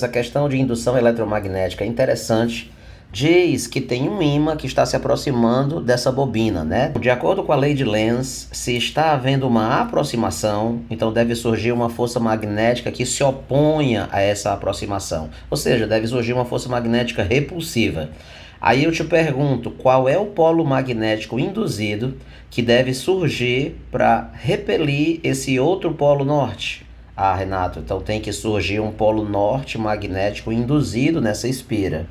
Essa questão de indução eletromagnética é interessante. Diz que tem um ímã que está se aproximando dessa bobina, né? De acordo com a lei de Lenz, se está havendo uma aproximação, então deve surgir uma força magnética que se oponha a essa aproximação. Ou seja, deve surgir uma força magnética repulsiva. Aí eu te pergunto, qual é o polo magnético induzido que deve surgir para repelir esse outro polo norte? Ah, Renato, então tem que surgir um polo norte magnético induzido nessa espira.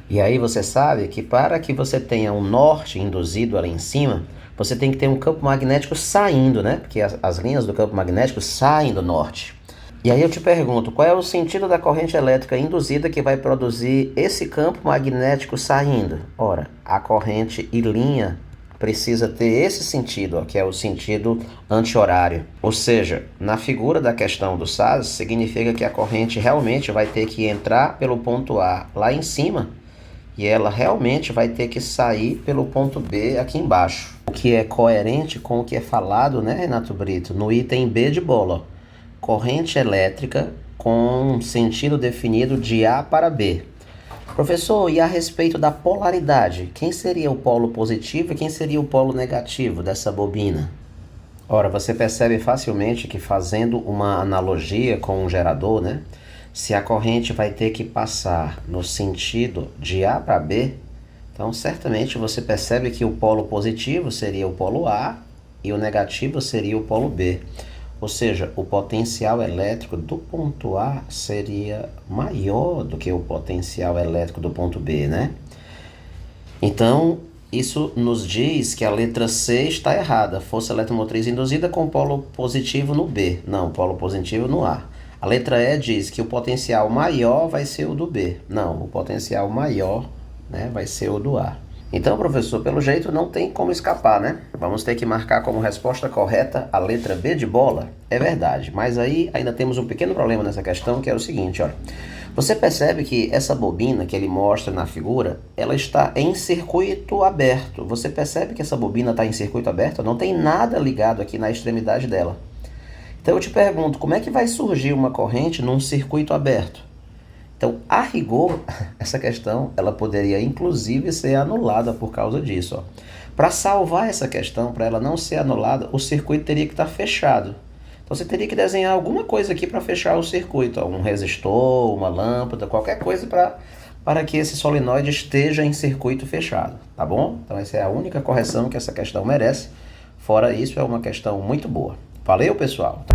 E aí você sabe que para que você tenha um norte induzido ali em cima, você tem que ter um campo magnético saindo, né? Porque as linhas do campo magnético saem do norte. E aí eu te pergunto, qual é o sentido da corrente elétrica induzida que vai produzir esse campo magnético saindo? Ora, a corrente e linha precisa ter esse sentido, ó, que é o sentido anti-horário. Ou seja, na figura da questão do SAS, significa que a corrente realmente vai ter que entrar pelo ponto A lá em cima e ela realmente vai ter que sair pelo ponto B aqui embaixo. O que é coerente com o que é falado, né, Renato Brito, no item B de bola. Corrente elétrica com sentido definido de A para B. Professor, e a respeito da polaridade? Quem seria o polo positivo e quem seria o polo negativo dessa bobina? Ora, você percebe facilmente que fazendo uma analogia com um gerador, né? Se a corrente vai ter que passar no sentido de A para B, então certamente você percebe que o polo positivo seria o polo A e o negativo seria o polo B. Ou seja, o potencial elétrico do ponto A seria maior do que o potencial elétrico do ponto B, né? Então, isso nos diz que a letra C está errada. Força eletromotriz induzida com polo positivo no B. Não, polo positivo no A. A letra E diz que o potencial maior vai ser o do B. Não, o potencial maior, né, vai ser o do A. Então, professor, pelo jeito não tem como escapar, né? Vamos ter que marcar como resposta correta a letra B de bola? É verdade, mas aí ainda temos um pequeno problema nessa questão, que é o seguinte, olha. Você percebe que essa bobina que ele mostra na figura, ela está em circuito aberto. Você percebe que essa bobina está em circuito aberto? Não tem nada ligado aqui na extremidade dela. Então eu te pergunto, como é que vai surgir uma corrente num circuito aberto? Então, a rigor, essa questão ela poderia inclusive ser anulada por causa disso. Para salvar essa questão, para ela não ser anulada, o circuito teria que estar fechado. Então você teria que desenhar alguma coisa aqui para fechar o circuito, um resistor, uma lâmpada, qualquer coisa para que esse solenoide esteja em circuito fechado, tá bom? Então essa é a única correção que essa questão merece. Fora isso, é uma questão muito boa. Valeu, pessoal!